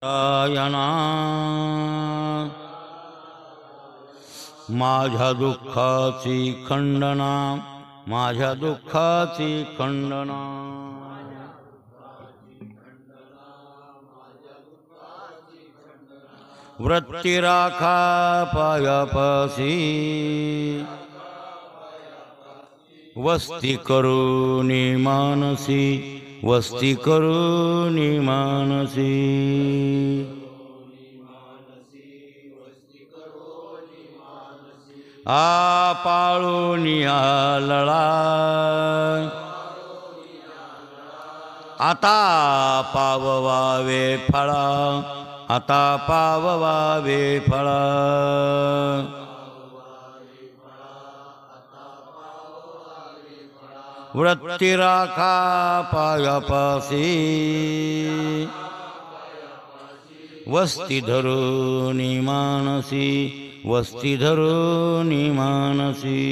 नारायणा माझ्या दुःखाची खंडना, माझ्या दुःखाची खंडना. वृत्ती राखा पायापासी, वस्ती करुणी मानसी, वस्ती करुणी मानसी. आ पाळुनिया लळा, आता पाववावे फळा, आता पाववावे फळा. वृत्ती राखा पायापासी, वस्ती धरुनी मानसी, वस्ती धरुनी मानसी.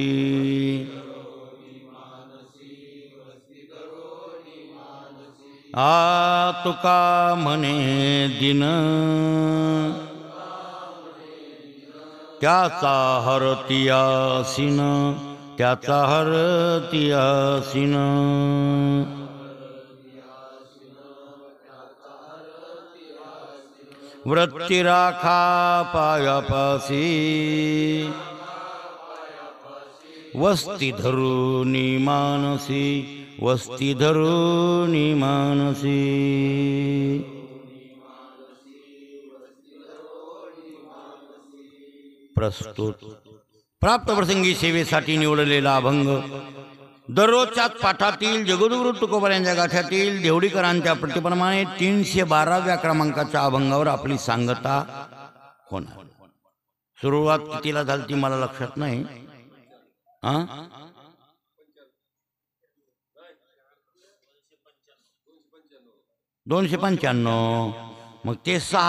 आ तुका म्हणे दिन, त्याचा हरतियासीन, त्याचा हरतियासीन. वृत्ती राखा पायापासी, वस्ती धरुनी मानसी, वस्ती धरुनी मानसी. प्रस्तुत प्राप्त प्रसंगी सेवेसाठी निवडलेला अभंग दररोजच्या पाठातील जगद्गुरु तुकोबारायांच्या गाठ्यातील देवडीकरांच्या प्रतिप्रमाणे 312व्या क्रमांकाच्या अभंगावर आपली सांगता होणार. सुरुवात कितीला झाली ती मला लक्षात नाही. 295. मग ते 6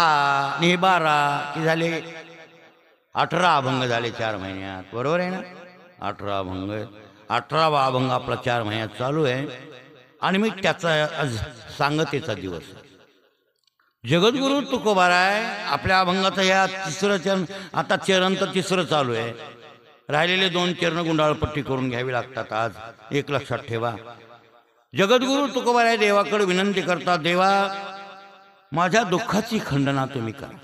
आणि 12 कि झाले 18 अभंग झाले 4 महिन्यात. बरोबर आहे ना? 18 अभंग. 18वा अभंग आपला 4 महिन्यात चालू आहे. आणि मी त्याचा आज सांगतेचा दिवस. जगद्गुरु तुकोबाराय आपल्या अभंगाचं या तिसरं चरण, आता चरण तर तिसरं चालू आहे. राहिलेले 2 चरण गुंडाळपट्टी करून घ्यावी लागतात. आज एक लक्षात ठेवा. जगद्गुरु तुकोबाराय देवाकडे विनंती करतात, देवा माझ्या दुःखाची खंडना तुम्ही करा.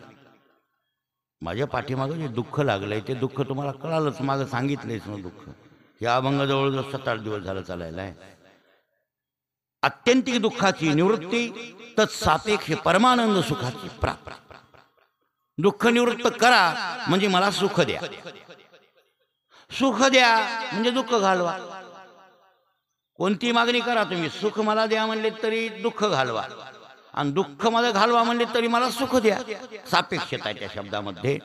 माझ्या पाठीमागं जे दुःख लागलंय ते दुःख तुम्हाला कळालंच, मागं सांगितलंयच ना दुःख. या अभंग जवळजवळ 7-8 दिवस झालं चालायला आहे. आत्यंतिक दुःखाची निवृत्ती, तत्सापेक्ष परमानंद सुखाची प्राप्ती. दुःख निवृत्त करा म्हणजे मला सुख द्या, सुख द्या म्हणजे दुःख घालवा. कोणती मागणी करा तुम्ही. सुख मला द्या म्हणले तरी दुःख घालवा, आणि दुःख मला घालवा म्हणले तरी मला सुख द्या. सापेक्षता आहे त्या शब्दामध्ये.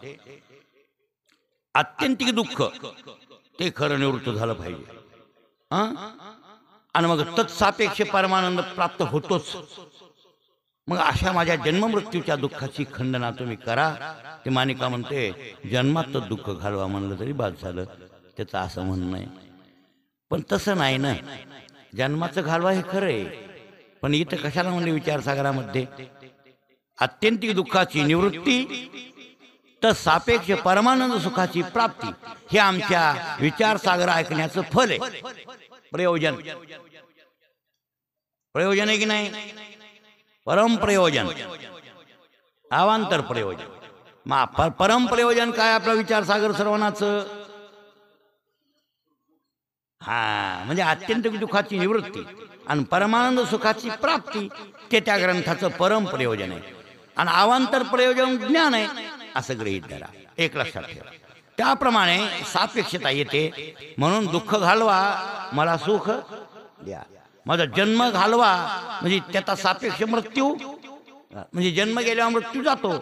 आत्यंतिक दुःख ते खरं निवृत्त झालं पाहिजे. आणि मग तत्सापेक्ष परमानंद प्राप्त होतोच. मग अशा माझ्या जन्ममृत्यूच्या दुःखाची खंडना तुम्ही करा. ते मानिका म्हणते जन्मात दुःख घालवा म्हणलं तरी बाद झालं. त्याचं असं म्हणणं आहे. पण तसं नाही ना. जन्माचं घालवा हे खरं आहे, पण इथं कशाला म्हणले विचारसागरामध्ये आत्यंतिक दुःखाची निवृत्ती, तर सापेक्ष परमानंद सुखाची प्राप्ती. हे आमच्या विचारसागर ऐकण्याचं फल आहे. प्रयोजन, प्रयोजन आहे की नाही? परमप्रयोजन, अवांतर प्रयोजन. परमप्रयोजन काय आपलं विचारसागर सर्वांनाचं? म्हणजे अत्यंतिक दुःखाची निवृत्ती आणि परमानंद सुखाची प्राप्ती, ते त्या ग्रंथाचं परम प्रयोजन आहे. आणि अवांतर प्रयोजन ज्ञान आहे असं गृहीत धरा. एक लक्षात ठेवा. त्याप्रमाणे सापेक्षता येते. म्हणून दुःख घालवा मला सुख द्या. माझा जन्म घालवा म्हणजे त्याचा सापेक्ष मृत्यू, म्हणजे जन्म गेल्यावर मृत्यू जातो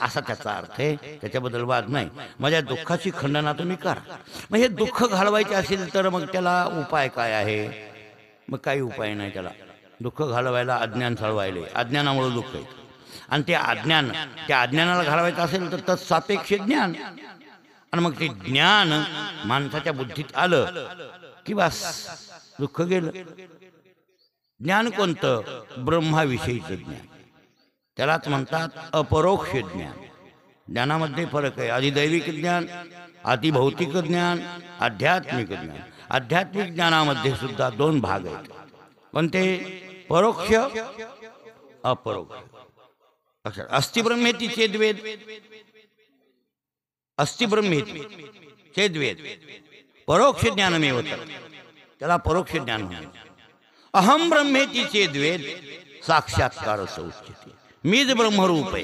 असा त्याचा अर्थ आहे. त्याच्याबद्दल वाद नाही. माझ्या दुःखाची खंडना तुम्ही करा. मग हे दुःख घालवायचे असेल तर मग त्याला उपाय काय आहे? मग काही उपाय नाही त्याला. दुःख घालवायला अज्ञान चालवायले, अज्ञानामुळे दुःख आहे. आणि ते अज्ञान, त्या अज्ञानाला घालवायचं असेल तर तत्सापेक्ष ज्ञान. आणि मग ते ज्ञान माणसाच्या बुद्धीत आलं की बस दुःख गेलं. ज्ञान कोणतं? ब्रह्माविषयीचं ज्ञान. त्यालाच म्हणतात अपरोक्ष ज्ञान. ज्ञानामध्ये फरक आहे. अधिदैविक ज्ञान, अतिभौतिक ज्ञान, आध्यात्मिक ज्ञान. आध्यात्मिक ज्ञानामध्ये सुद्धा दोन भाग आहेत. पण ते परोक्ष अपरोक्ष. लक्षात. अस्ति ब्रह्मेति चेद्वेद, अस्ति ब्रह्मेति चेद्वेद, परोक्ष ज्ञानमेव त्याला परोक्ष ज्ञान म्हणतात. अहम ब्रह्मेति चेद्वेद साक्षात्कार उच्यते. मीच ब्रह्मरूप आहे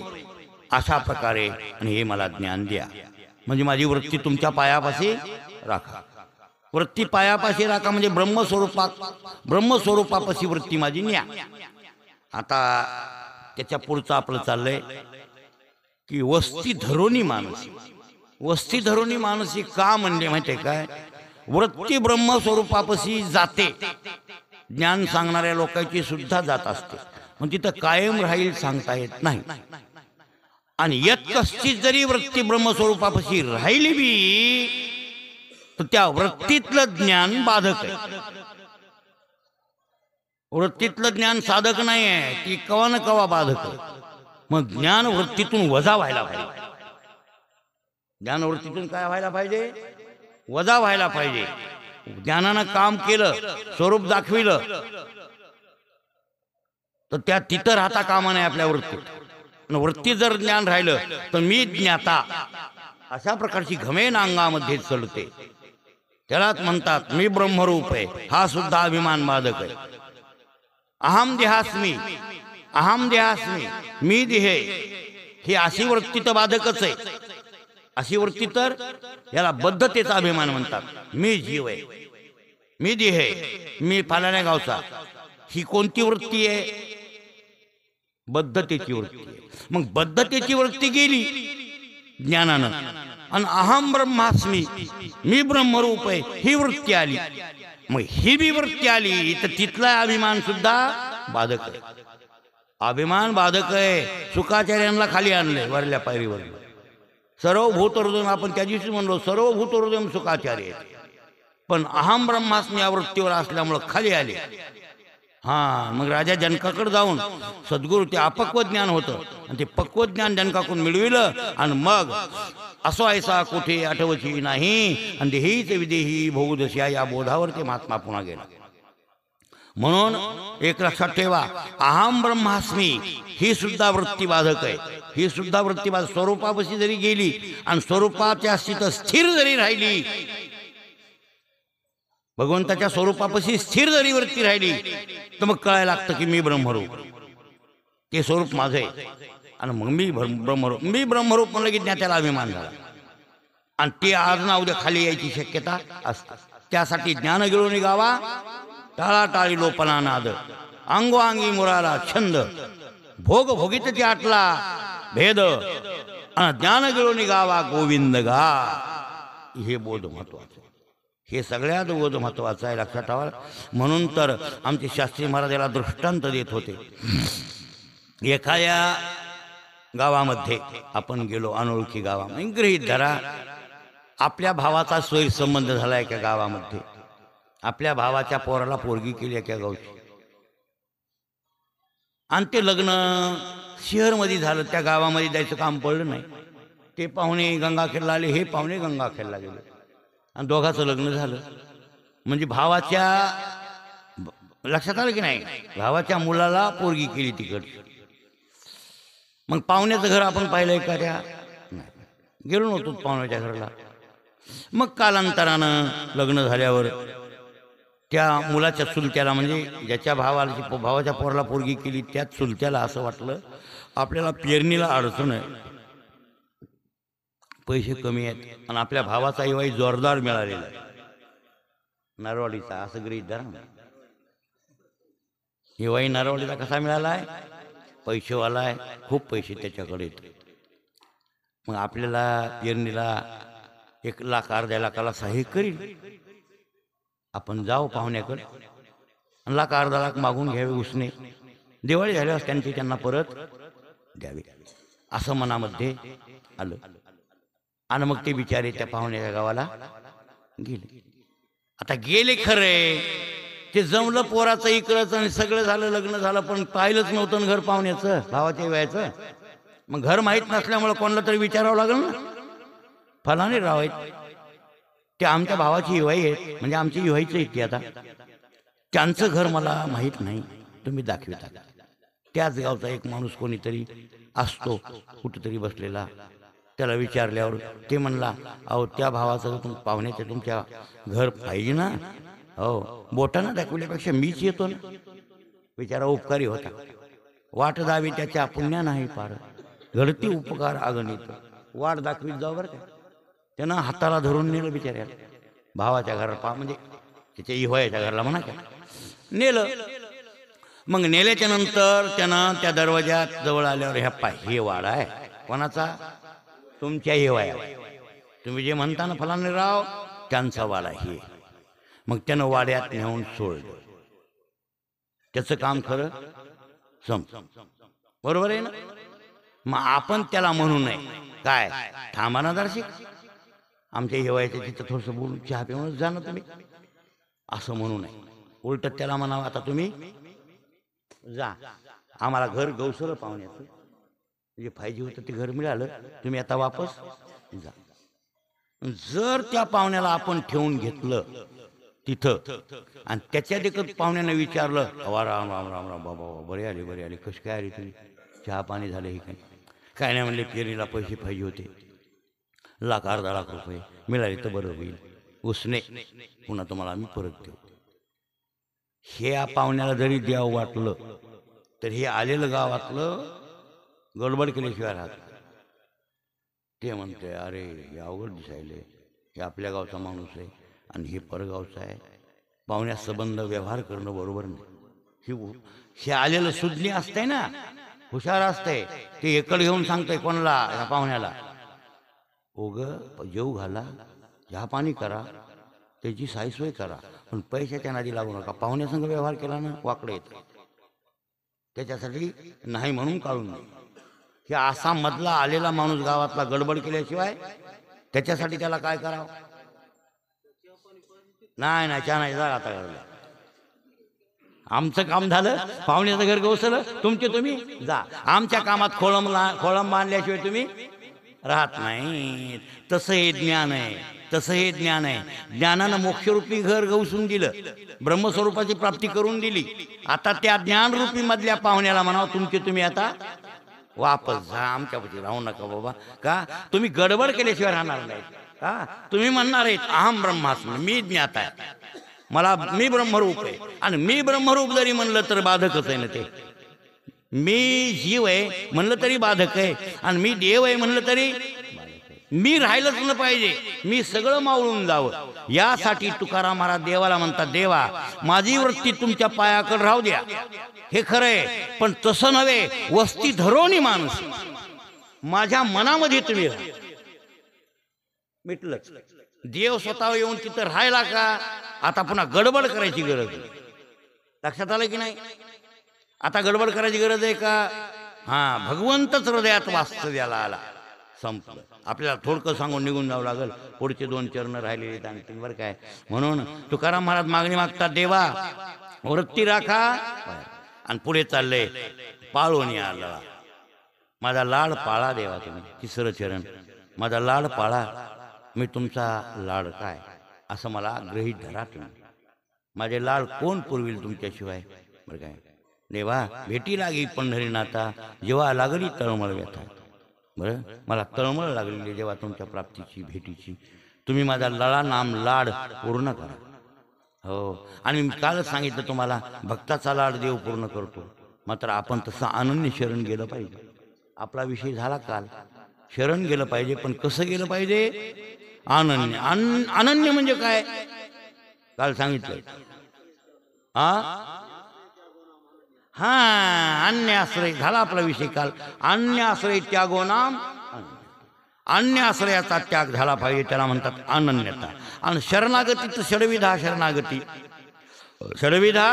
अशा प्रकारे आणि हे मला ज्ञान द्या. म्हणजे माझी वृत्ती तुमच्या पायापाशी राखा. वृत्ती पायापाशी राखा म्हणजे ब्रह्मस्वरूपापाशी वृत्ती माझी न्या. आता त्याच्या पुढचं आपलं चाललंय की वस्ती धरोनी मानसी. वस्ती धरोनी मानसी का म्हणले माहितीये काय? वृत्ती ब्रह्मस्वरूपापाशी जाते. ज्ञान सांगणाऱ्या लोकांची सुद्धा जात असते, पण तिथं कायम राहील सांगता येत नाही. आणि यत कश्चित जरी वृत्ती ब्रह्मस्वरूपापाशी राहिली बी तर त्या वृत्तीतलं ज्ञान बाधक आहे. वृत्तीतलं ज्ञान साधक नाही आहे, ती कवा न कवा बाधक आहे. मग ज्ञान वृत्तीतून वजा व्हायला पाहिजे. ज्ञान वृत्तीतून काय व्हायला पाहिजे? वजा व्हायला पाहिजे. ज्ञानानं काम केलं, स्वरूप दाखविलं तर त्या तिथं राहता कामा नाही आपल्या वृत्तीत. वृत्ती जर ज्ञान राहिलं तर मी ज्ञाता अशा प्रकारची घमेन अंगामध्ये चलते. त्यालाच म्हणतात मी ब्रह्मरूप आहे. हा सुद्धा अभिमान बाधक आहे. अहम देहास्मी, अहम देहास्मी, मी देह, ही अशी वृत्ती तर बाधकच आहे. अशी वृत्ती तर याला बद्धतेचा अभिमान म्हणतात. मी जीव आहे, मी देह आहे, मी फालाण्या गावचा. ही कोणती वृत्ती आहे? बद्धतेची वृत्ती आहे. मग बद्धतेची वृत्ती गेली ज्ञानानं आणि अहम ब्रह्मास्मी, मी ब्रह्मरूप आहे, ही वृत्ती आली. मग ही बी वृत्ती आली तर तिथला अभिमान सुद्धा बाधक आहे. अभिमान बाधक आहे. शुकाचार्यांना खाली आणले वरल्या पायरीवर. सर्व भूतहृदय, आपण त्या दिवशी म्हणलो सर्व भूतहृदय शुकाचार्य आहेत. पण अहम ब्रह्मास्मी या वृत्तीवर असल्यामुळं खाली आले. हा, मग राजा जनकाकडे जाऊन सद्गुरू ते अपक्व ज्ञान होतं आणि ते पक्व ज्ञान जनकाकडून मिळविलं. आणि मग असो ऐसा कुठे आठवची नाही आणि देहीच विदेही भोगदशा या बोधावर ते महात्मा पुन्हा गेला. म्हणून एक लक्षात ठेवा, अहम ब्रह्मास्मी ही सुद्धा वृत्ती बाधक आहे. ही सुद्धा वृत्ती बाधक. स्वरूपापाशी जरी गेली आणि स्वरूपाच्या स्थितीत स्थिर जरी राहिली, भगवंताच्या स्वरूपापाशी स्थिर जरी वृत्ती राहिली तर मग कळायला लागतं की मी ब्रह्मरूप, ते स्वरूप माझं आहे. आणि मग मी ब्रह्मरूप म्हणलं की त्याला अभिमान झाला आणि ते आज ना उद्या खाली यायची शक्यता असते. त्यासाठी ज्ञान गिळून गावा, टाळाटाळी लोपना नाद, अंगोआंगी मुराला छंद, भोग भोगितची आटला भेद, आणि ज्ञान गिळून गावा गोविंद गा. हे बोध महत्वाचं, हे सगळ्यात बोध महत्वाचं आहे. लक्षात ठेवा. म्हणून तर आमचे शास्त्री महाराज याला दृष्टांत देत होते. एखाद्या गावामध्ये आपण गेलो, अनोळखी गावामध्ये, गृहीत धरा आपल्या भावाचा स्वैरसंबंध झाला एका गावामध्ये. आपल्या भावाच्या पोराला पोरगी केली एका गावची आणि ते लग्न शहरमध्ये झालं. त्या गावामध्ये जायचं काम पडलं नाही. ते पाहुणे गंगाखेडला आले, हे पाहुणे गंगाखेडला गेले आणि दोघांचं लग्न झालं. म्हणजे भावाच्या, लक्षात आलं की नाही, भावाच्या मुलाला पोरगी केली तिकडची. मग पाहुण्याचं घर आपण पाहिलं का? त्या गेलो नव्हतो पाहुण्याच्या घराला. मग कालांतरानं लग्न झाल्यावर त्या मुलाच्या चुलत्याला, म्हणजे ज्याच्या भावाच्या पोराला पोरगी केली त्या चुलत्याला असं वाटलं आपल्याला पेरणीला अडचण आहे, पैसे कमी आहेत आणि आपल्या भावाचा इवाई जोरदार मिळालेला आहे नरवाडीचा, असं गृहीत धरा. इवाई नरवाडीचा कसा मिळाला आहे? पैसेवाला आहे, खूप पैसे त्याच्याकडे. मग आपल्याला पेरणीला 1 लाख अर्ध्या लाखाला सहाय्य करील. आपण जाऊ पाहुण्याकडे, 1 लाख अर्धा लाख मागून घ्यावे उसने, दिवाळी झाल्यावर त्यांना परत द्यावे, असं मनामध्ये आलं. आणि मग ते बिचारे त्या पाहुण्याच्या गावाला गेले. आता गेले खरे, ते जमलं पोराचं इकडंच आणि सगळं झालं, लग्न झालं, पण पाहिलंच नव्हतं ना घर पाहुण्याचं, भावाच्या वयाचं. मग घर माहीत नसल्यामुळं कोणाला तरी विचारावं लागेल ना, फलाने राव आहेत ते आमच्या भावाची युवाई आहेत, म्हणजे आमची युवाईच आहेत ती, आता त्यांचं घर मला माहीत नाही, तुम्ही दाखविता. त्याच गावचा एक माणूस कोणीतरी असतो कुठंतरी बसलेला, त्याला विचारल्यावर ते म्हणला, अहो त्या भावाचं पाहुण्याचं तुमच्या घर पाहिजे ना. हो, बोटानं दाखवल्यापेक्षा मीच येतो ना. बिचारा उपकारी होता, वाट दावी त्याच्या पुण्या नाही पार, घडती उपकार अगणित. वाट दाखवीत जाऊ बरं का. त्यानं हाताला धरून नेलं बिचाऱ्याला भावाच्या घराला, म्हणजे त्याच्या इव्हायाच्या घराला म्हणा का, नेलं. मग नेल्याच्या नंतर त्यानं त्या दरवाजात जवळ आल्यावर ह्या हे वाडा आहे कोणाचा, तुमच्या इव्हाया, तुम्ही जे म्हणता ना फलाने राव, त्यांचा वाडा हे. मग त्यानं वाड्यात नेऊन सोडलं. त्याचं काम खरं बरोबर आहे ना. मग आपण त्याला म्हणू नये काय, थांबा ना दर्शिक, आमच्या हिवायच्या तिथं थोडंसं बोलून चहा पिऊनच जा ना तुम्ही, असं म्हणू नये. उलट त्याला म्हणावं, आता तुम्ही जा, आम्हाला घर गवसलं पाहुण्याचं, जे पाहिजे होतं ते घर मिळालं, तुम्ही आता वापस जा. जर त्या पाहुण्याला आपण ठेवून घेतलं तिथं आणि त्याच्या देखत पाहुण्यानं विचारलं, अवा राम राम राम राम बाबा, बरे आले बरे आले, कशी काय आली तुम्ही, चहा पाणी झालं हे काय नाही म्हणले, पेरणीला पैसे पाहिजे होते, लाख अर्धा लाख रुपये मिळाले तर बरं होईल, उसने पुन्हा तुम्हाला आम्ही परत देऊ. हे या पाहुण्याला जरी द्यावं वाटलं तर हे आलेलं गावातलं गडबड केल्याशिवाय राहत. ते म्हणते, अरे हे अवघड दिसायले, हे आपल्या गावचा माणूस आहे आणि हे परगावचं आहे, पाहुण्या संबंध व्यवहार करणं बरोबर नाही. हे आलेलं सुज्ञ असतंय ना, हुशार असतंय, ते एकड घेऊन सांगतंय कोणाला, ह्या पाहुण्याला, ओग जेऊ घाला, चहा पाणी करा, त्याची सायसोय करा, पण पैशाच्या नादी लागू नका. पाहुण्यासंग व्यवहार केला ना वाकडं येतं, त्याच्यासाठी नाही म्हणून काढून नये. हे आसाममधला आलेला माणूस गावातला गडबड केल्याशिवाय त्याच्यासाठी त्याला काय करावं, नाही नाही चहा नाही, जा आता घरला, आमचं काम झालं, पाहुण्याचं घर गवसलं, तुमचे तुम्ही जा, आमच्या कामात खोळंब बांधल्याशिवाय तुम्ही राहत नाही. तसं हे ज्ञान आहे, तसं हे ज्ञान आहे. ज्ञानानं मोक्षरूपी घर गवसून दिलं, ब्रह्मस्वरूपाची प्राप्ती करून दिली. आता त्या ज्ञानरूपी मधल्या पाहुण्याला म्हणावं, तुमचे तुम्ही आता वापस जा, आमच्यापाशी राहू नका बाबा. का तुम्ही गडबड केल्याशिवाय राहणार नाही का. तुम्ही म्हणणार आहेत अहम ब्रह्मास्मी, मी ज्ञात आहे, मी ब्रह्मरूप आहे, आणि मी ब्रह्मरूप जरी म्हणलं तर बाधकच आहे ना ते. मी जीव आहे म्हणलं तरी बाधक आहे, आणि मी देव आहे म्हणलं तरी मी राहिलंच न पाहिजे, मी सगळं मावळून जावं. यासाठी तुकाराम महाराज देवाला म्हणतात, देवा माझी वृत्ती तुमच्या पायाकडे राहू द्या. हे खरंय, पण तसं नव्हे, वस्ती धरोनी माणूस माझ्या मनामध्ये तुम्ही राहा. मिटलंच. देव स्वतः येऊन तिथं राहायला का, आता पुन्हा गडबड करायची गरज आहे. लक्षात आलं की नाही. आता गडबड करायची गरज आहे का. हा, भगवंतच हृदयात वास्तव्याला आला, संपलं. आपल्याला थोडकं सांगून निघून जावं लागेल, पुढचे 2 चरण राहिलेले आणखी बरं काय. म्हणून तुकाराम महाराज मागणी मागतात, देवा वृत्ती राखा, आणि पुढे चाललंय, पाळून आला माझा लाड पाळा देवा तुम्ही. 3रं चरण, माझा लाड पाळा, मी तुमचा लाड काय असं मला गृहीत धरा तुम्ही. माझे लाड कोण पुरविल तुमच्याशिवाय. बरं काय देवा, भेटी लागी पंढरीनाथा, जेव्हा लागली तळमळ व्यथा. बरं, मला तळमळ लागलेली जेव्हा तुमच्या प्राप्तीची भेटीची, तुम्ही माझा लळा नाम लाड पूर्ण करा. हो, आणि मी कालच सांगितलं तुम्हाला, भक्ताचा लाड देव पूर्ण करतो. मात्र आपण तसं अनन्य शरण गेलं पाहिजे. आपला विषय झाला काल, शरण गेलं पाहिजे, पण कसं गेलं पाहिजे, अनन्य. अनन्य म्हणजे काय, काल सांगितलं. हा, अन्य आश्रय झाला आपला विषय काल. अन्य आश्रय त्यागो नाम, अन्य आश्रयाचा त्याग झाला पाहिजे, त्याला म्हणतात अनन्यता. आणि शरणागती तर षडविधा शरणागती. षडविधा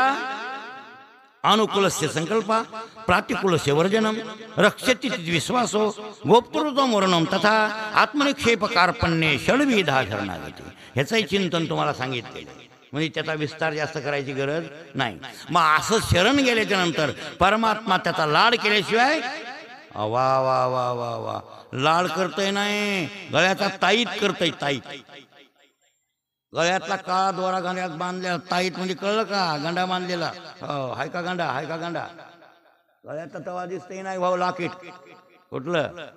अनुकूलस्य संकल्पा, प्रातिकूलस्य वर्जनम, रक्षति विश्वासो, गोप्तृत्व मरणम तथा आत्मनिक्षेप कार्पण्ये षडविधा शरणागती. ह्याचंही चिंतन तुम्हाला सांगितलेलं. म्हणजे त्याचा विस्तार जास्त करायची गरज नाही. मग असं शरण गेल्याच्या नंतर परमात्मा त्याचा लाड केल्याशिवाय वा वा वा वा वा लाड करतय नाही, गळ्याचा ताईत करतय. ताईत गळ्यातला काळा दोरा गंड्यात बांधलेला ताईत म्हणजे कळलं का? गंडा बांधलेला. हो, हाय का गंडा? हाय का गंडा? गळ्यातला तवा दिसतही नाही भाऊ. लाकीट कुठलं?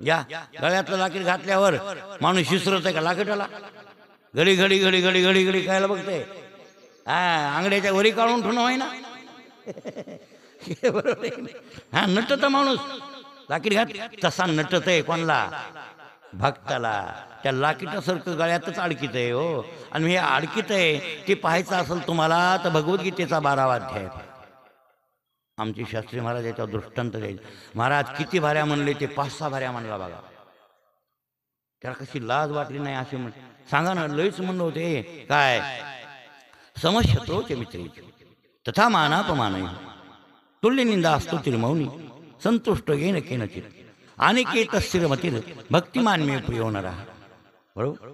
या गळ्यातलं लाकीट घातल्यावर माणूस शिसरत आहे का लाकीटाला? घडी घडी घडी घडी घडी घडी खायला बघते. हा, आंगड्याच्या वरी काढून ठेवणं आहे ना. बरोबर आहे. हा, नटत माणूस लाकीट घात तसा नटत आहे. कोणला? भक्ताला. त्या लाकीटासारखं गळ्यातच अडकीत आहे हो. आणि हे अडकीत आहे ते पाहायचं असेल तुम्हाला तर भगवद्गीतेचा 12वा अध्याय. आमचे शास्त्री महाराज याच्यावर दृष्टांत द्यायचे. महाराज किती भाऱ्या म्हणले ते 5-6 भाऱ्या म्हणला बघा. त्याला कशी लाज वाटली नाही असे म्हण सांगा ना. लयच म्हणलं होते काय? समशत्रोचे मित्री तथा मानापमान तुल्य निंदा असतो तिरमौनी संतुष्ट येन केनचित अनिकेत स्थिरमतीर भक्तिमान मे प्रियो नरा. बरोबर.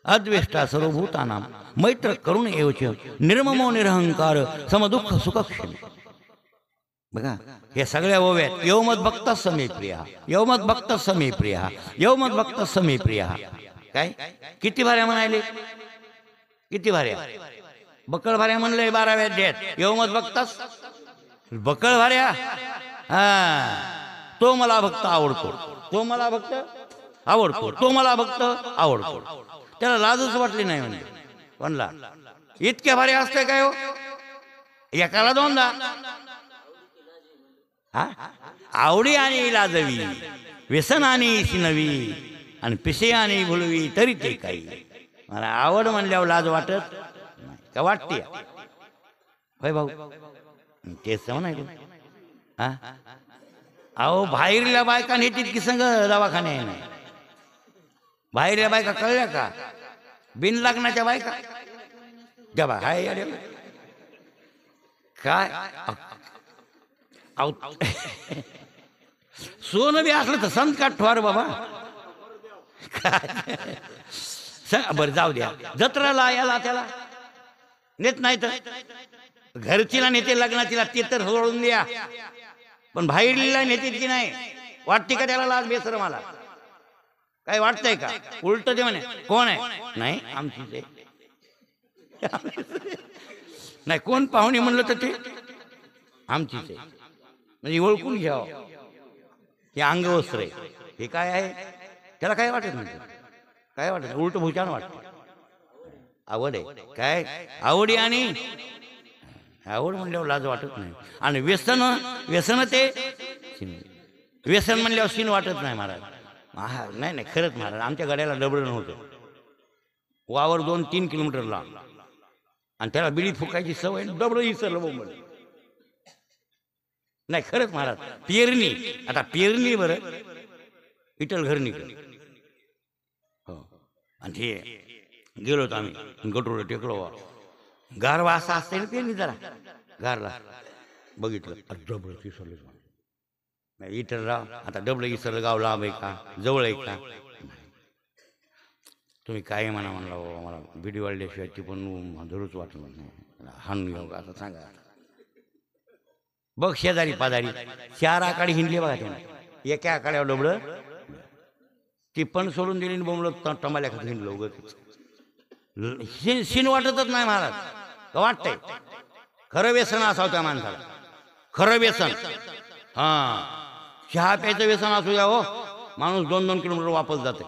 अद्वेष्टा सर्वभूतानां मैत्र करुण एवच निर्ममो निरहंकार समदुःख सुखक्षम. बघा हे सगळ्या ओव्यात यवमत भक्त समे प्रिया, यवमत भक्त समे प्रिया, यवमत भक्त समे प्रिया. काय किती भाऱ्या म्हणाले? किती भाऱ्या? बकळ भाऱ्या म्हणलंय 12व्या अध्यायात. यवमत भक्तस बकळ भाऱ्या. हा, तो मला भक्त आवडतो, तो मला भक्त आवडतो, तो मला भक्त आवडतो. त्याला लाजच वाटली नाही म्हणजे. कोणला? इतक्या भारी असते काय हो? एकाला दोनदा. हा, आवडी आणि लाजवी, व्यसन आणि शिनवी आणि पिसे आणि भुलवी तरी ते काही. मला आवड म्हणल्यावर लाज वाटत नाही का? वाटते होय भाऊ. तेच म्हणायचं. हा, अहो बाहेरल्या बायका नेतील की संग दवाखाने आहे नाही. बाहेरल्या बायका कळल्या का? बिन लग्नाच्या बायका जबा हाय अरे काय. सोनं बी असलं तर संत का ठवार बाबा. बरं जाऊ द्या. जत्राला याला त्याला नेत नाही तर घरचीला नेते, लग्नाचीला ते तर सोडून द्या. पण बाहेरला नेते की नाही? वाटते का त्याला लाज बेसर? मला काय वाटतंय का? उलट ते म्हणे कोण आहे? नाही आमचीच आहे. नाही कोण पाहुणे म्हणलं तर ते आमचीच आहे म्हणजे ओळखून घ्यावं. हे अंगवस्त्र आहे. हे काय आहे? त्याला काय वाटत नाही. काय वाटत? उलट भूषण वाटत. आवड आहे काय? आवडी आणि आवड म्हणल्यावर लाज वाटत नाही. आणि व्यसन, व्यसन ते व्यसन म्हणल्यावर सीन वाटत नाही महाराज. नाही नाही खरंच महाराज. आमच्या गाड्याला डबडं नव्हतं. वावर 2-3 किलोमीटर लांब आणि त्याला बिडी फुकायची सवय. डबडं इसरलं बोंबल. नाही खरंच महाराज. पेरणी, आता पेरणी बरं विठ्ठल घरनीकडे. हो, आणि ते गेलो होतो आम्ही गटोर टेकडो. गारवा असा असते ना पेरणी जरा गारला. बघितलं डबडं इसरलं. इतर राव आता डबडं इसरलं. गाव लांब आहे का जवळ आहे का? तुम्ही काय म्हणा म्हणला बाबा. मला बिडी वाढल्याशिवाय ती पण जरूरच वाटलं नाही. हाणून घेऊ का आता सांगा. बघ शेजारी पाजारी 4 आकडे हिंडले बघा त्याने. एका आकड्यावर डबडं ती पण सोडून दिली. बोंबलं टमाल्या खात हिंडलं उगत. शिन वाटतच नाही महाराज. वाटतंय खरं व्यसन असावं त्या माणसाला. खरं व्यसन. हा, चहा प्यायचं व्यसन असू द्या हो. माणूस 2-2 किलोमीटर वापस जाते.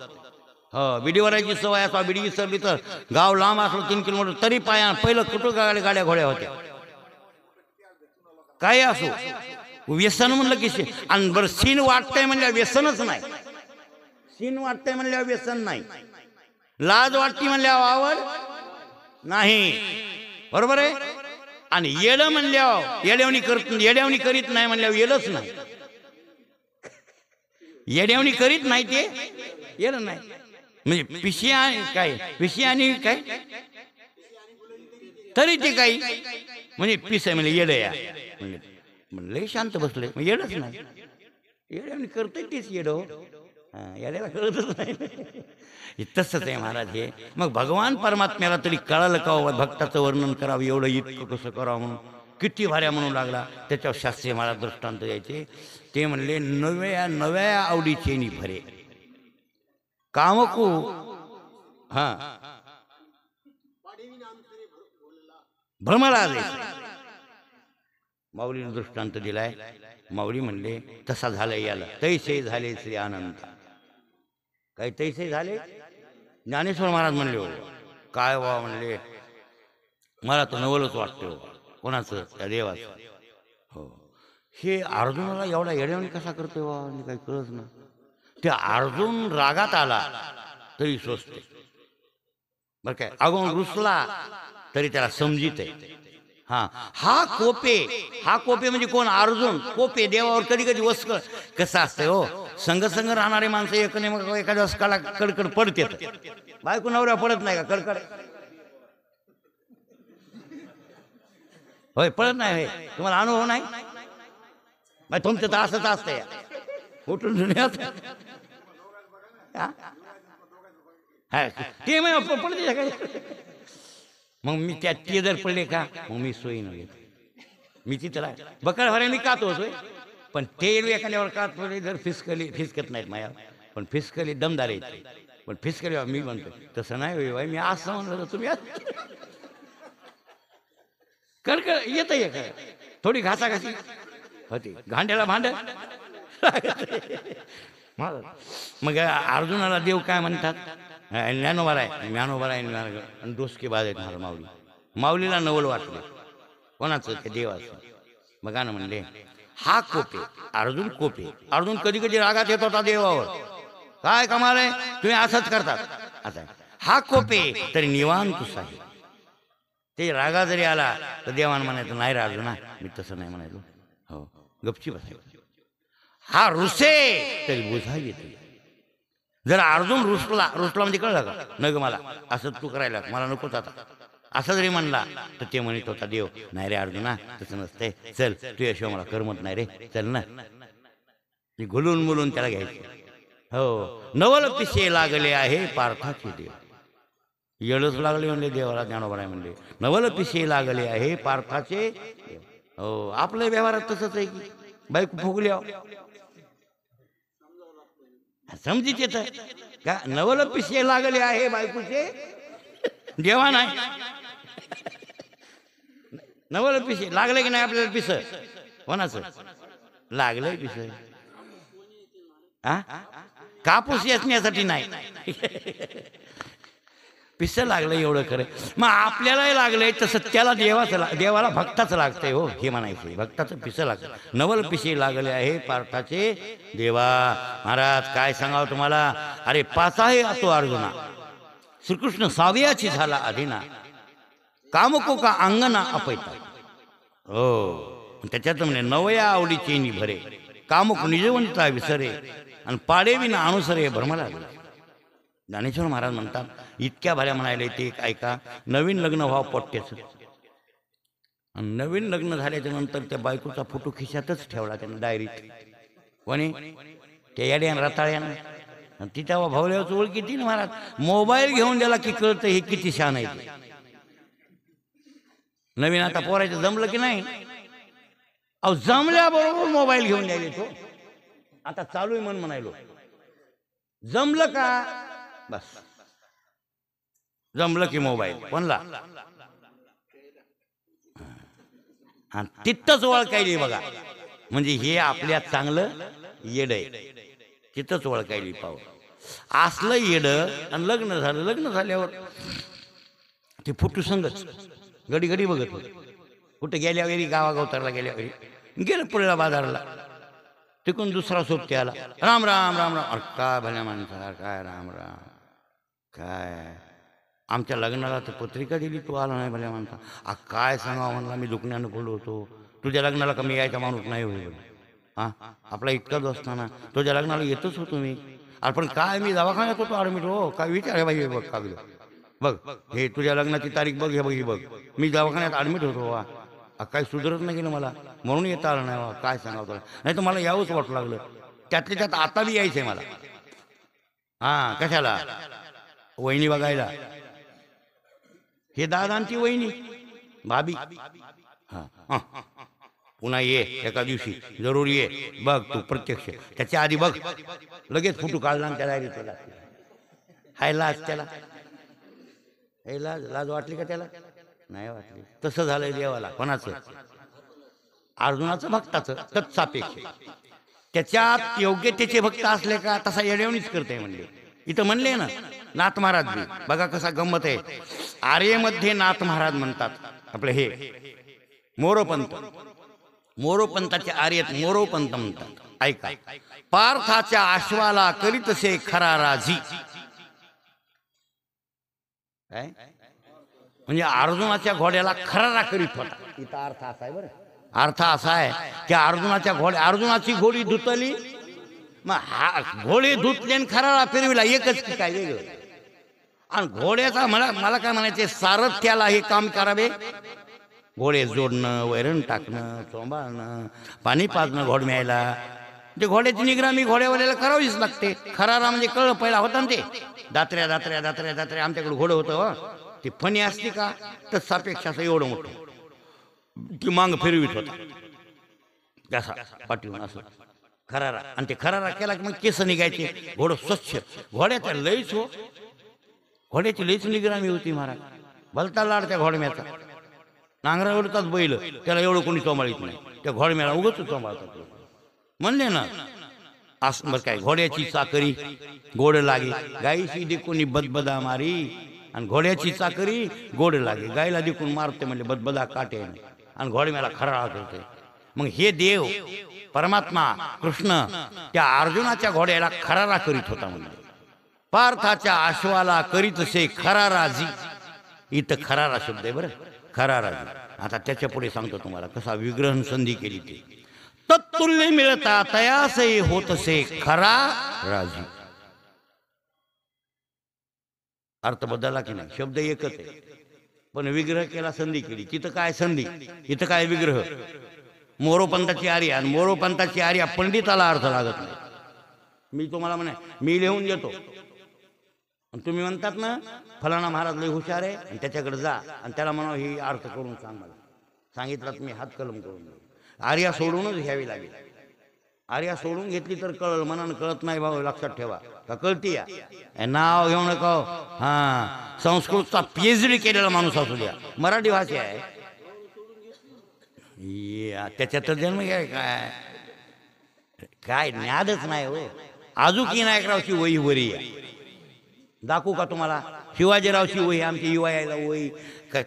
हो, बिडी वरायची सवय असा. बिडी विसरली तर गाव लांब असलं 3 किलोमीटर तरी पाया. पहिलं कुठं गाड्या घोड्या होत्या. काय असो व्यसन म्हणलं की. आणि बरं सीन वाटतंय म्हणल्या व्यसनच नाही. सीन वाटतंय म्हणल्यावर व्यसन नाही. लाज वाटती म्हणल्यावर आवड नाही. बरोबर आहे. आणि येडं म्हणल्यावर येड्यावणी करीत नाही म्हणल्यावर येडच नाही. येड्यावणी करीत नाही ते येडं नाही. म्हणजे पिशी आणि काय पिशी आणि काय तरी ते काही म्हणजे पिस आहे म्हणजे येडं या म्हणजे लय शांत बसले. येडच नाही. येड्यावणी करतंय तेच येडं. याला कळतच नाही. तसंच आहे महाराज हे. मग भगवान परमात्म्याला तरी कळालं का हो, भक्ताचं वर्णन करावं एवढं इतकं कसं करावं म्हणून किती भाऱ्या म्हणू लागला. त्याच्यावर शास्त्रीय महाराज दृष्टांत द्यायचे. ते म्हणले नव्या नव्या आवडीचे नि भरे कामकू हा भ्रमला माऊलीने दृष्टांत दिलाय. माऊली म्हणले तसा झालाय याला तैसे झाले श्री अनंत. काही तैसे झाले. ज्ञानेश्वर महाराज म्हणले हो काय वा म्हणले मला तर नवलच वाटतं कोणाचं त्या देवाचं. हो हे अर्जुनाला एवढा येड्यावानी कसा करतोय वा काही कळत ना. ते अर्जुन रागात आला तरी सोचते बरं काय. अगोन रुसला तरी त्याला समजित आहे. हा कोपे म्हणजे कोण अर्जुन. कोपे देवावर कधी कधी वस्कळ कसं असतंय हो. संघ राहणारे माणसं एकने मग एखाद्या वस्काला कडकड पडते. बायको नवऱ्या पडत नाही का कडकड. होय पडत नाही होय. तुम्हाला अनुभव नाही. तुमचं तर असंच असतंय उठून जुन्यात ते पडते काय. मग मी त्यात ते जर पडले का मग मी सोयी न घेतो. मी तिथं बकळ भऱ्या मी कात होतोय पण ते एखाद्यावर कात पडले जर फिसकत नाहीत माझ्या. पण फिसकली दमदार येते. पण फिसकली मी म्हणतो तसं नाही होय मी असं म्हणलं तर तुम्ही कडकड येत आहे काय थोडी घासाघासी होती घांड्याला भांड. मग अर्जुनाला देव काय म्हणतात ज्ञानोबार आहे आणि डोसके बाज आहेत महाराज. माऊलीला नवल वाटले कोणाचं ते देवाचं. मग गाणं म्हणले हा कोपे अर्जुन कोपे. अर्जुन कधी कधी रागात येत होता देवावर. काय कमाल आहे तुम्ही असंच करतात. आता हा कोपे तरी निवांत आहे. ते रागा जरी आला तर देवान म्हणायचं नाही रे अर्जुना मी तसं नाही म्हणायचो. हो गपची बसायचं. हा रुसे तरी बोधा येते. जर अर्जुन रुसला म्हणजे कळलं का न ग मला असं तू करायला मला नकोच आता असं जरी म्हणला तर ते म्हणत होता देव नाही रे अर्जुना तसं नसतंय चल तू याशिवाय मला करमत नाही रे चल ना. घुलून मुलून त्याला घ्यायचं. हो नवल पिसे लागले आहे पार्थाचे देव. येळच लागले म्हणले देवाला ज्ञानोबा म्हणले नवल पिसे लागले आहे पार्थाचे देव. हो आपल्या व्यवहारात तसंच आहे की बायको फुगली समजीत येत का नवल पिसे लागले आहे बायकोचे देवा नाही. नवल पिसे लागले की नाही आपल्याला पिस कोणाचं लागलंय पिस. कापूस येचण्यासाठी नाही पिस लागलं एवढं खरं. मग आपल्यालाही लागलंय तसं त्याला देवाला भक्ताचं लागतंय हो हे म्हणायचं. भक्ताचं पिसं लागतं. नवल पिसे लागले आहे पार्थाचे देवा. महाराज काय सांगावं तुम्हाला. अरे पाच आहे तो अर्जुना श्रीकृष्ण सावयाची झाला अधीना कामको का अंगना अपैता. हो त्याच्यात म्हणजे नवया आवडीचे नि भरे कामुक निजवंता विसरे आणि पाडे विना अनुसरे भ्रमला. ज्ञानेश्वर महाराज म्हणतात इतक्या भाऱ्या म्हणायला ते एक ऐका. नवीन लग्न व्हावं पोट्ट्याचं. नवीन लग्न झाल्याच्या नंतर त्या बायकोचा फोटो खिशातच ठेवला त्यानं डायरीत. कोणी त्या याड्यानं रताळ्यानं. ती तेव्हा भावल्याचं ओळखीती ना महाराज. मोबाईल घेऊन द्याला की कळतं हे किती शान आहे. नवीन आता पोरायचं जमलं की नाही अहो जमल्याबरोबर मोबाईल घेऊन द्यायला तो. आता चालू आहे म्हणायलो जमलं का बस जमलं की मोबाईल कोणला तिथंच ओळखायली बघा. म्हणजे हे आपल्या चांगलं येड आहे तिथंच ओळखायली पाहू. असलं येड आणि लग्न झाल्यावर ते फुटू संगच घडी घडी बघत होत. कुठे गेल्या वेळी गावागावतारला गेल्या वेळी गेलं पुढल्या बाजारला तिकून दुसरा सोबती आला राम राम राम राम. अरे काय भल्या माणसा काय राम राम काय आमच्या लग्नाला तर पत्रिका दिली तू आला नाही भल्या माणसा. काय सांगा म्हणला मी दुखण्यानं बोललो होतो तुझ्या लग्नाला कमी यायचा माणूस नाही होईल. आपला इतकाच असताना तुझ्या लग्नाला येतच होतो मी. अरे पण काय मी दवाखान्यात होतो ॲडमिट हो काय विचार बाई बघ कागद बघ हे तुझ्या लग्नाची तारीख बघ हे बघ मी दवाखान्यात ॲडमिट होतो. काय सुधरत नाही गेलं मला म्हणून येता आलं नाही काय सांगावं तुला. नाही तर मला यावंच वाटू लागलं. त्यातल्या त्यात आता बी यायचं आहे मला. हा कशाला? वहिनी बघायला. हे दादांची वहिनी भाभी. हा हा पुन्हा ये एका दिवशी जरूर ये, बघ तू प्रत्यक्ष. त्याच्या आधी बघ लगेच फोटो काढला आणि त्याला त्याला हाय लाज त्याला. हे लाज लाज वाटली का त्याला? नाही वाटली. तसं झालंय देवाला. कोणाचं? अर्जुनाचं भक्ताचं तत्सापेक्ष. त्याच्यात योग्यतेचे भक्त असले का तसा येडवणीच करते म्हणले. इथं म्हणले ना नाथ महाराज बी बघा कसा गंमत आहे. आर्यमध्ये नाथ महाराज म्हणतात आपले हे मोरोपंत. मोरोपंताचे आर्यत मोरोपंत म्हणतात. ऐका. पार्थाच्या आश्वाला करीतसे खरा राजी. काय म्हणजे अर्जुनाच्या घोड्याला खरारा करीत होता. इथं अर्थ असा आहे बरं. अर्थ असा आहे की अर्जुनाच्या अर्जुनाची घोडी धुतली, मग हा घोडे धुतले आणि खरारा फिरविला. एकच की काय वेगळं? आणि घोड्याचा मला काय म्हणायचे, सारथ्याला हे काम करावे. घोडे जोडणं, वैरण टाकणं, चोंबाळणं, पाणी पाजणं घोडम्याला. ते घोड्याची निगराणी घोड्यावाल्याला करावीच लागते. खरारा म्हणजे कळलं पहिला होता ना ते दात्र्या दात्र्या दात्र्या दात्र्या. आमच्याकडे घोडं होतं. ती फणी असते का तर सापेक्ष असं एवढं मोठं ती मांग फिरवीत होता कसा पाठवून असं खरारा. आणि ते खरारा केला की मग केस निघायचे. घोडं स्वच्छ. घोड्याच्या लईच हो, घोड्याची लईच निगराणी होती महाराज. भलता लाड त्या घोडम्याचा. नांगरावरचाच बैल त्याला एवढं कोणी चोंबाळीत नाही. त्या घोडम्याला उगच चोंबाळतात म्हणले ना. असं बरं काय, घोड्याची चाकरी गोड लागे, गाईशी देखून बदबदा मारी. आणि घोड्याची चाकरी गोड लागे, गायला देखून मारते म्हणजे बदबदा काटे. आणि घोडम्याला खराळा करते. मग हे देव परमात्मा कृष्ण त्या अर्जुनाच्या घोड्याला खरारा करीत होता. म्हणजे पार्थाच्या आश्वाला करीतसे खराराजी. इथं खरारा शब्द आहे बरं, खराराजी. आता त्याच्या पुढे सांगतो तुम्हाला कसा विग्रहण संधी केली ते. तत्तुल्य मिळता तयासे होतसे खरा राजी. अर्थ बदलला की नाही? शब्द एकच आहे पण विग्रह केला, संधी केली. तिथं काय संधी, इथं काय विग्रह. मोरोपंताची आर्या आणि मोरोपंताची आर्या पंडिताला अर्थ लागत नाही. मी तुम्हाला म्हणे मी लिहून देतो आणि तुम्ही म्हणतात ना फलाना महाराज लय हुशार आहे आणि त्याच्याकडे जा आणि त्याला म्हणा ही अर्थ करून सांग. मला सांगितलं तुम्ही हात कलम करून देऊ. आर्या सोडूनच घ्यावी लागेल. आर्या सोडून घेतली तर कळलं, मनानं कळत नाही भाऊ लक्षात ठेवा. का कळती या नाव घेऊ नका. हा संस्कृतचा PhD केलेला माणूस असू द्या, मराठी भाषा आहे त्याच्यात जन्म घ्या. काय काय ज्ञानच नाही हो. आजुकी नायकरावची वही वरी दाखवू का तुम्हाला? शिवाजीरावची वही, आमची युवायाला वही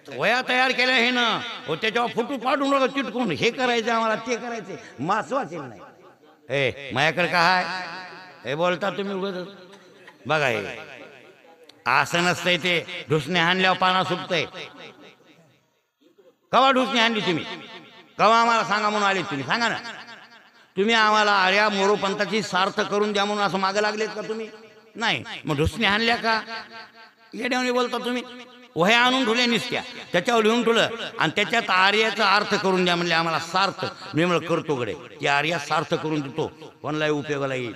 वया तयार केल्या हे ना. त्याच्यावर फोटो पाडून नका चिटकून. हे करायचं आम्हाला, ते करायचे, मासवाचे नाही. ए माझ्याकडे काय हे बोलता तुम्ही उगत बघा. हे असं नसतंय. ते ढुसणे हाणल्यावर पाना सुटतंय. कवा ढुसणी हाणली तुम्ही? कवा आम्हाला सांगा म्हणून आले तुम्ही? सांगा ना. तुम्ही आम्हाला आर्या मोरोपंताची सार्थ करून द्या म्हणून असं मागं लागलेत का तुम्ही? नाही. मग ढुसणी हाणल्या का? येड्याने बोलता तुम्ही. वह्या आणून ठेवल्या निसत्या, त्याच्यावर लिहून ठेवलं आणि त्याच्यात आर्याचा अर्थ करून द्या म्हणले आम्हाला सार्थ. मी म्हणलं करतो गडे. ती आर्या सार्थ करून देतो. कोणालाही उपयोगाला येईल,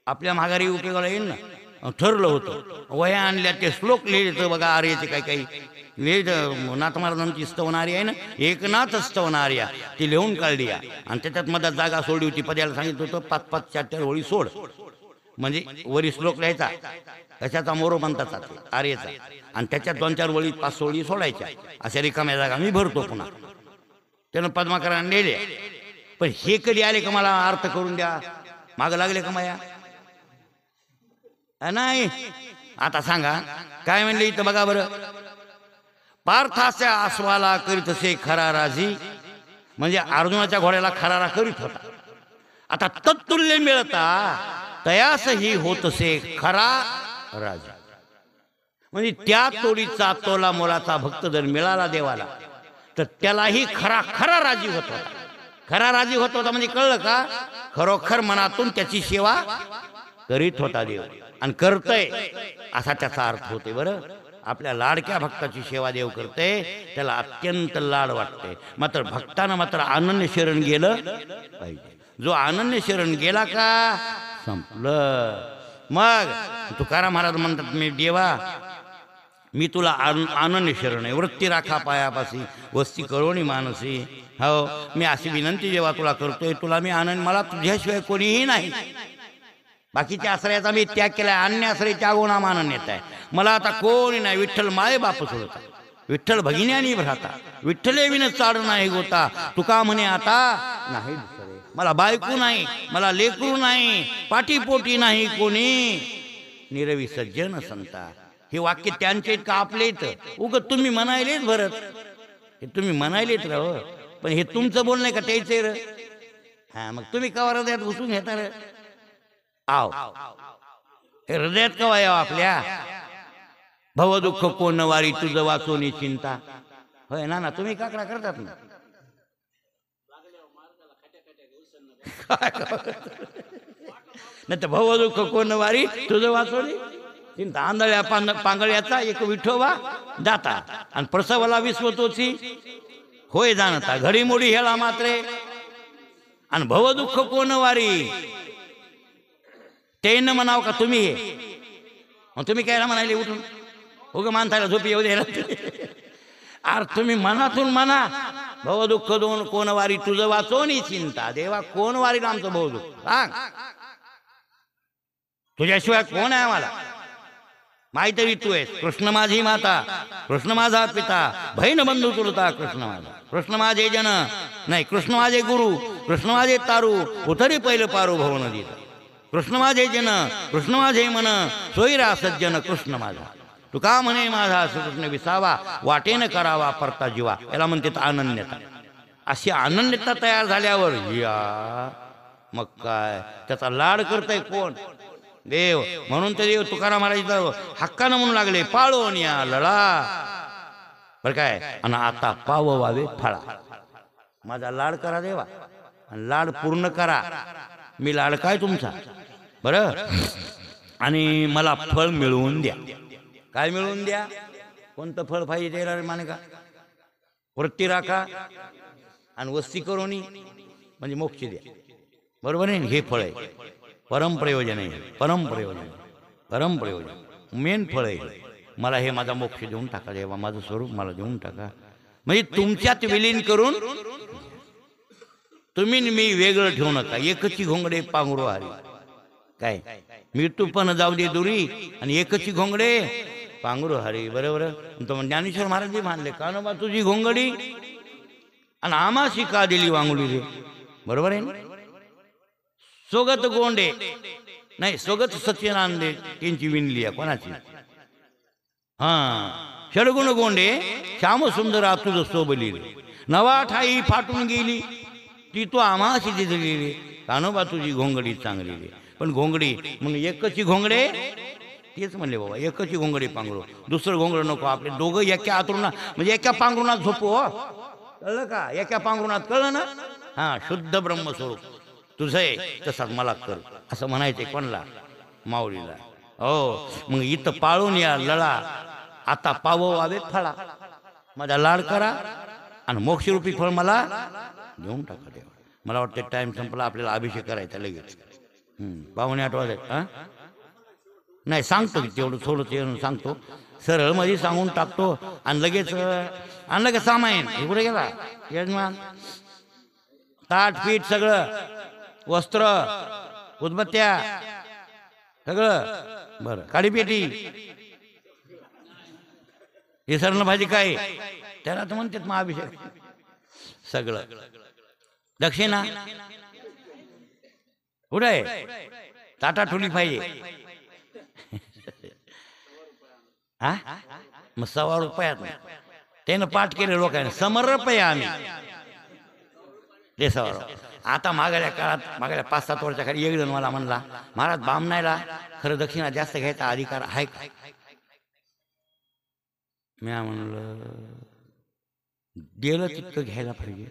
आपल्या माघारी उपयोगाला येईल ना. ठरलं होतं. वह्या आणल्या, ते श्लोक लिहिलं बघा आर्याचे. काही काही वेद नाथ महाराजांची स्तवनारी आहे ना, एकनाथ स्तवनारी, ती लिहून काढली आणि त्याच्यात मधात जागा सोडली होती. पद्याला सांगितलं होतं 5-5 4 ओळी सोड. म्हणजे वरी श्लोक लिहायचा कशाचा? मोरोपंताचा आर्याचा. आणि त्याच्यात 2-4 ओळी 5 ओळी सोडायच्या. अशा रिकाम्या जागा मी भरतो. पुन्हा त्यानं पद्माकरांना नेले. पण हे कधी आले का मला अर्थ करून द्या? मागं लागले का माया? नाही. आता सांगा काय म्हणले इथं बघा बरं. पार्थाच्या आश्वाला करीतसे खरा राजी. म्हणजे अर्जुनाच्या घोड्याला खरारा करीत होता. आता तत्तुल्य मिळता तयासही होतसे खरा राजा. म्हणजे त्या तोडीचा तोला मोलाचा भक्त जर मिळाला देवाला तर त्यालाही खरा खरा राजी होत होता. खरा राजी होत होता म्हणजे कळलं का? खरोखर मनातून त्याची सेवा करीत होता देव आणि करतय असा त्याचा अर्थ होते. बरं आपल्या लाडक्या भक्ताची सेवा देव करते, त्याला अत्यंत लाड वाटते. मात्र भक्तानं मात्र अनन्य शरण गेलं पाहिजे. जो अनन्य शरण गेला का संपलं. मग तुकाराम महाराज म्हणतात मी देवा मी तुला आनंद शरण आहे, वृत्ती राखा पायापासी वस्ती कळवणी मानसी. हो मी अशी विनंती जेव्हा तुला करतोय, तुला मी आनंद, मला तुझ्याशिवाय कोणीही नाही. बाकीच्या आश्रयाचा मी त्याग केलाय, अन्य आश्रय त्यागून आनंद येत आहे. मला आता कोणी नाही. विठ्ठल माये बाप सोडता, विठ्ठल भगिन्यानी भ्राता, विठ्ठले विन चाड नाही गोता. तुका म्हणे आता नाही दुसरे, मला बायको नाही, मला लेकरू नाही, पाठीपोटी नाही कोणी, निरवी सज्जन संता. हे वाक्य त्यांचे इतकं आपले इथं उग तुम्ही म्हणायलेच भरत, हे तुम्ही म्हणायलेच राव, पण हे तुमचं बोलणं का त्याचे र. हा मग तुम्ही कवा हृदयात घुसून घेता र. आव हे हृदयात कवा यावं आपल्या. भवदुःख कोण वारी तुझं वाचोनी चिंता. होय ना तुम्ही काकडा करतात ना. नाही तर भवदुःख कोण वारी तुझं वाचोनी चिंता. आंधळ्या पांगळ्याचा एक विठोबा दाता, आणि प्रसवाला विश्वतोची होय जाणता. घडीमोडी हेळा मात्रे आणि भवदुःख कोण वारी ते न म्हणाव का तुम्ही. हे मग तुम्ही काय म्हणाले उठून उग माणसाला झोपी येऊ द्यायला. अरे तुम्ही मनातून म्हणा भवदुःख दोन कोण वारी तुझं वाचोनी चिंता. देवा कोण वारी आमचं भवदुःख सांग, तुझ्याशिवाय कोण आहे आम्हाला. माहीतरी तू आहेस. कृष्ण माझी माता, कृष्ण माझा पिता, बहीण बंधू तुलता कृष्ण माझा. कृष्ण माझे जन नाही, कृष्ण माझे गुरु, कृष्ण माझे तारू, उतरी पहिलं पारू भव नदीत. कृष्ण माझे जन, कृष्ण माझे मन, सोयरा सज्जन कृष्ण माझा. तुका म्हणे माझा श्रीकृष्ण विसावा, वाटेन करावा परता जीवा. याला म्हणतात अनन्यता. अशी अनन्यता तयार झाल्यावर या मग काय त्याचा लाड करताय कोण. देव. म्हणून ते देव तुकाराम महाराज हक्कानं म्हणू लागले पाळून या लळा बर काय. आणि आता पाववावे फळा. माझा लाड करा देवा, आणि लाड पूर्ण करा. मी लाड काय तुमचा बरं, आणि मला फळ मिळवून द्या. काय मिळवून द्या. कोणतं फळ पाहिजे देणार माने का. वृत्ती राखा आणि वस्ती करोनी म्हणजे मोक्ष द्या. बरोबर आहे. हे फळ आहे, परमप्रयोजन आहे. परमप्रयोजन, परमप्रयोजन मेन फळ आहे. मला हे माझा मोक्ष देऊन टाका देवा, माझं स्वरूप मला देऊन टाका. म्हणजे तुमच्यात विलीन करून तुम्ही मी वेगळं ठेवू नका. एकची घोंगडे पांघरू हरी. काय मृत्यू पण जाऊ दे दुरी, आणि एकची घोंगडे पांघरू हरी. बरोबर. ज्ञानेश्वर महाराज जी मानले कानोबा तुझी घोंगडी आणि आमाशी का दिली वांगुली रे. बरोबर आहे. सोगत गोंडे नाही, सोगत सत्यनांदे त्यांची विणली आहे. कोणाची. हा षडगुण गोंडे श्याम सुंदर तुझं सोबली रे. नवा ठाई फाटून गेली ती तू आम्हाशी दिसली रे. कानोबा तुझी घोंगडी चांगली रे. पण घोंगडी म्हणून एकची घोंगडे, तेच म्हणले बाबा एकची घोंगडी पांघरू, दुसरं घोंगडं नको. आपले दोघं एका आतरुणात म्हणजे एका पांघरुणात झोपू. हो कळलं का. एका पांघरुणात कळलं ना. हा शुद्ध ब्रह्मस्वरूप तुझं आहे तसाच मला कर असं म्हणायचंय कोणला. माऊलीला. हो मग इथं पाळून या लळा, आता पाववावे फळा. माझा लाड करा आणि मोक्षरूपी फळ मला देऊन टाका देवा. मला वाटतं टाइम संपला, आपल्याला अभिषेक करायचा लगेच. 7:45 वाजले. नाही सांगतो की तेवढं थोडं ते सांगतो, सरळ मध्ये सांगून टाकतो. आणि लगेच आणलं का सामाईन हे कुठे गेला. यजमान ताट पीठ सगळं, वस्त्र उदबत्त्या सगळं बरं. काडीपेटी हे सरण भाजी काय त्याला तर म्हणतात महाअभिषेक सगळं. दक्षिणा कुठं आहे. ताटा ठुली पाहिजे. हा मग 100 रुपयात त्यानं पाठ केले लोकांनी. समर्प आहे आम्ही देसावर. आता मागल्या काळात मागल्या 5-7 वर्षाच्या खाली एक जण मला म्हणला महाराज बामणायला खरं दक्षिणा जास्त घ्यायचा अधिकार आहे का. मी म्हणलं दिलं तितकं घ्यायला पाहिजे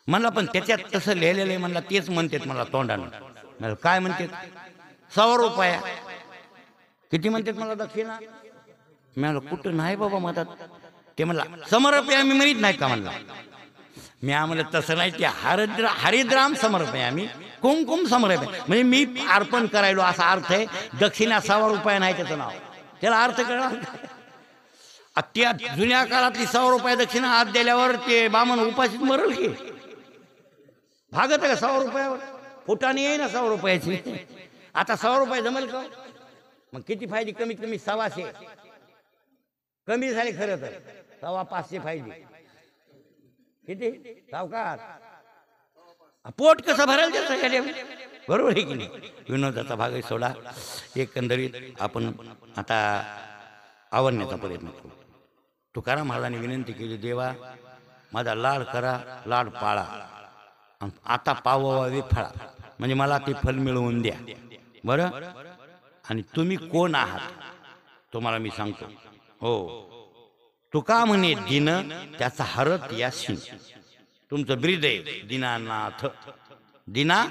म्हणला, पण त्याच्यात तसं लिहिलेलं आहे म्हणला. तेच म्हणतात मला तोंडानं. मला काय म्हणतात 100 रुपया किती म्हणतात मला दक्षिणा. मी म्हणलं कुठं नाही बाबा मधात. ते म्हणला समर्प आम्ही म्हणत नाही का म्हणला. मी म्हणलं तसं नाही, ते हरिद्राम समर्प आहे आम्ही, कुमकुम समर्पण म्हणजे मी अर्पण करायलो असा अर्थ आहे. दक्षिणा 100 रुपये नाही त्याचं नाव. त्याला अर्थ कळला. त्या जुन्या काळातली 100 रुपये दक्षिणा हात दिल्यावर ते बामण उपाशीच मरल की. भागत का 100 रुपयावर? फुटाने येई ना 100 रुपयाची. आता 100 रुपये जमेल का? मग किती फायदे? कमीत कमी 100 कमी झाले खरं तर. 500 फायदे किती सावकार. पोट कसं भरायला त्याचं? बरोबर आहे की नाही? विनोदाचा भाग आहे सोडा. एकंदरीत आपण आता आवडण्याचा प्रयत्न करू. तुकाराम महाराजांनी विनंती केली, देवा माझा लाड करा, लाड पाळा, आता पावावा विफळा, म्हणजे मला ते फल मिळवून द्या. बरं, आणि तुम्ही कोण आहात तुम्हाला मी सांगतो. हो, तुका म्हणे दिन त्याचा हरत यासीन. तुमचं ब्रीद आहे दीनानाथ. दीना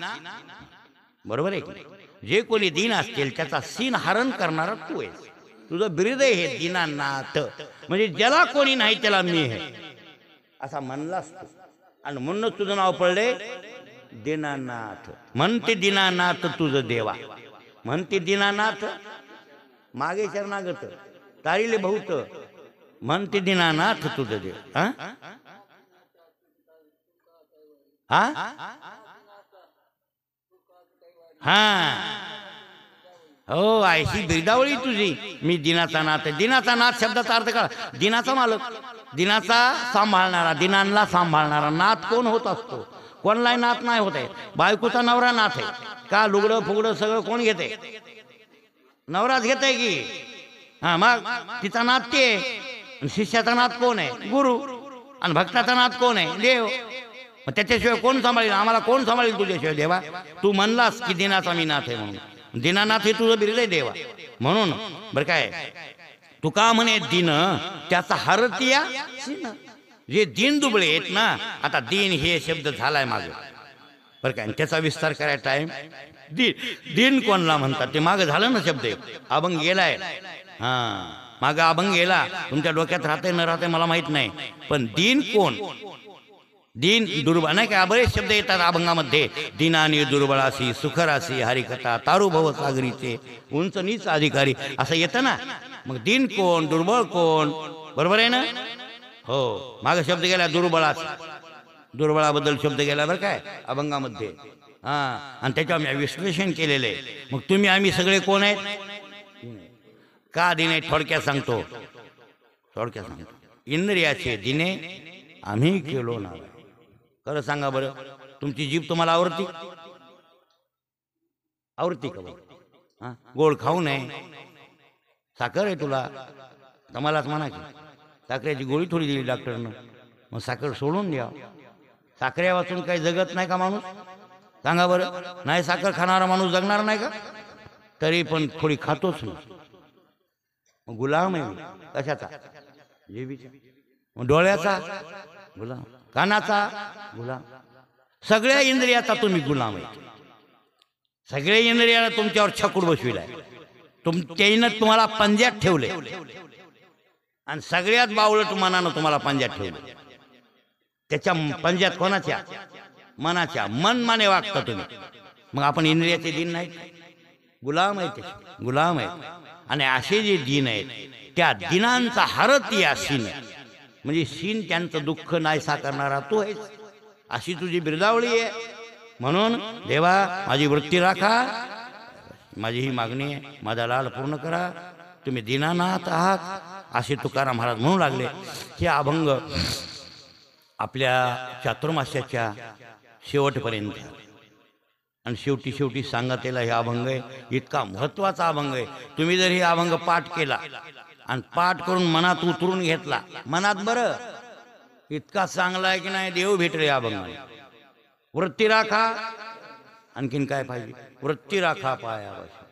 बरोबर आहे की? जे कोणी दीन असतील त्याचा सीन हरण करणारा तू आहेस. तुझं ब्रीद आहे हे दीनानाथ, म्हणजे ज्याला कोणी नाही त्याला मी आहे असा म्हणलास तू. आणि म्हणूनच तुझं नाव पडले दीनानाथ. म्हणते दीनानाथ तुझं देवा, म्हणते दीनानाथ मागे शरणागत तारीले बहुत, म्हणते दीनानाथ तुझं देव. हा हा हो, अशी बिरदावळी तुझी. मी दिनाचा नाथ आहे. दिनाचा नाथ शब्दाचा अर्थ कळा. दिनाचा मालक, दिनाचा सांभाळणारा, दिनांना सांभाळणारा. नाथ कोण होत असतो? कोणलाही नाथ नाही होत आहे. बायकोचा नवरा नाथ आहे का? लुगडं फुगडं सगळं कोण घेते? नवराच घेत आहे की. हा, मग तिचा नाथ ते. शिष्याचा नाथ कोण आहे? गुरु. आणि भक्ताचा नाथ कोण आहे? देव. मग त्याच्याशिवाय कोण सांभाळेल? आम्हाला कोण सांभाळेल तुझ्याशिवाय देवा? तू म्हणलास की दिनाचा मी नाथ आहे म्हणून. दीनानाथ हे तुझं बिरलंय देवा. म्हणून बरं काय, तुका म्हणे दिन त्याचा हरतिया सीन. जे दिन दुबळे आहेत ना, आता दिन हे शब्द झालाय माग बरं काय, त्याचा विस्तार करायचा टाइम. दिन कोणला म्हणतात ते माग झालं ना शब्द. अभंग गेलाय. हा, माग अभंग गेला. तुमच्या डोक्यात राहते न राहते मला माहित नाही, पण दिन कोण? दीन दुर्बळ नाही का? बरेच शब्द येतात अभंगामध्ये. दीनानी दुर्बळासी सुखरासी हरिकथा तारुभव सागरीचे उंच नीच अधिकारी असं येतं ना. मग दीन कोण, दुर्बळ कोण? बरोबर आहे ना? हो, माग शब्द गेला दुर्बळासी. दुर्बळाबद्दल शब्द गेला बरं काय अभंगामध्ये. हा, आणि त्याच्यावर मी विश्लेषण केलेलं आहे. मग तुम्ही आम्ही सगळे कोण आहेत? का दिन आहे? थोडक्यात सांगतो. इंद्रियाचे दिने आम्ही केलो ना. खरं सांगा बरं, तुमची जीभ तुम्हाला आवडती? आवडती का बरं? हा, गोड खाऊ नये. साखर आहे तुला, तुम्हालाच म्हणा की साखरेची गोळी थोडी दिली डॉक्टरनं, मग साखर सोडून द्या. साखरे वाचून काही जगत नाही का माणूस? सांगा बरं. नाही साखर खाणारा माणूस जगणार नाही का? तरी पण थोडी खातोच ना. मग गुलाम आहे कशाचा? जीभीचा. मग डोळ्याचा गुलाम, कानाचा गुलाम, सगळ्या इंद्रियाचा तुम्ही गुलाम आहे. सगळ्या इंद्रियाला तुमच्यावर छकूड बसविलाय. त्याईनं तुम्हाला पंज्यात ठेवले आणि सगळ्यात बावळट मनानं तुम्हाला पंज्यात ठेवले. त्याच्या पंज्यात कोणाच्या? मनाच्या. मन माने वागता तुम्ही. मग आपण इंद्रियाचे दिन नाहीत, गुलाम आहे. ते गुलाम आहे. आणि असे जे दिन आहेत त्या दिनांचा हरत या सीन, म्हणजे सीन त्यांचं दुःख नाही साकारणारा तू आहेस. अशी तुझी बिरदावळी आहे. म्हणून देवा माझी वृत्ती राखा, माझी ही मागणी आहे, माझा लाड पूर्ण करा. तुम्ही दीनानाथ आहात असे तुकाराम महाराज म्हणू लागले. हे अभंग आपल्या चातुर्मास्याच्या शेवटपर्यंत आणि शेवटी सांगतेला हे अभंग आहे. इतका महत्वाचा अभंग आहे. तुम्ही जर हे अभंग पाठ केला आणि पाठ करून मनात उतरून घेतला, मनात बरं इतका चांगला आहे की नाही, देव भेटले अभंग. वृत्ती राखा. आणखीन काय पाहिजे? वृत्ती राखा पायापाशी.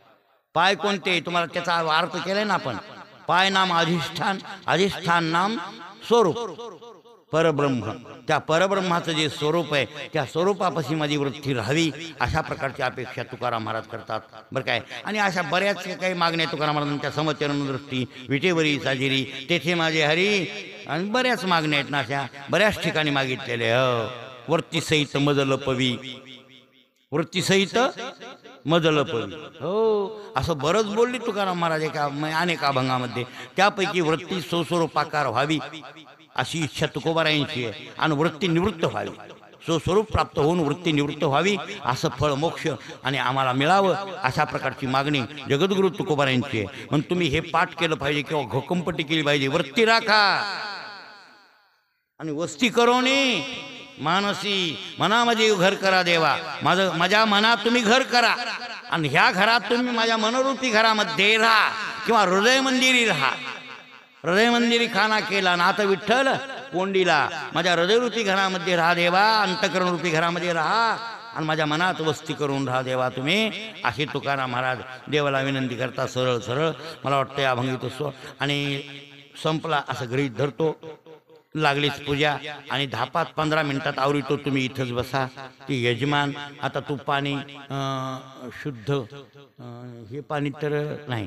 पाय कोणते? तुम्हाला त्याचा अर्थ केलाय ना आपण. पाय नाम अधिष्ठान, अधिष्ठान नाम स्वरूप परब्रह्म. त्या परब्रह्माचं जे स्वरूप आहे त्या स्वरूपापाशी माझी वृत्ती राहावी, अशा प्रकारची अपेक्षा तुकाराम महाराज करतात बरं काय. आणि अशा बऱ्याच काही मागण्या तुकाराम महाराजांच्या समचरण दृष्टी, विटेवरी साजिरी, तेथे माझे हरी, आणि बऱ्याच मागण्या आहेत ना, अशा बऱ्याच ठिकाणी मागितलेले. वृत्ती सहित मजल पवी वृत्तीसहित मजल पडी. हो, असं बरंच बोलली तुकाराम महाराज एका अनेक अभंगामध्ये. त्यापैकी वृत्ती स्वस्वरूपाकार व्हावी अशी इच्छा तुकोबारायांची आहे आणि वृत्ती निवृत्त व्हावी, स्वस्वरूप प्राप्त होऊन वृत्ती निवृत्त व्हावी असं फळ मोक्ष आणि आम्हाला मिळावं अशा प्रकारची मागणी जगद्गुरु तुकोबारायांची आहे. म्हणून तुम्ही हे पाठ केलं पाहिजे किंवा घोकंपट्टी केली पाहिजे. वृत्ती राखा आणि वस्ती करोनी मानसी, मनामध्ये घर करा देवा. माझ्या मनात तुम्ही घर करा आणि ह्या घरात तुम्ही माझ्या मनोरूपी घरामध्ये राहा किंवा हृदय मंदिरी राहा. हृदय मंदिरी खाना केला नाथ विठ्ठल कोंडीला. माझ्या हृदयरूपी घरामध्ये राहा देवा, अंतकरण रूपी घरामध्ये राहा आणि माझ्या मनात वस्ती करून राहा देवा तुम्ही. असे तुकाराम महाराज देवाला विनंती करता सरळ सरळ. मला वाटतं या अभंगित स्व आणि संपला असं गृहीत धरतो. लागलीच पूजा आणि 10-15 मिनिटात आवरितो. तुम्ही इथंच बसा. ती यजमान आता तू पाणी शुद्ध हे पाणी तर नाही.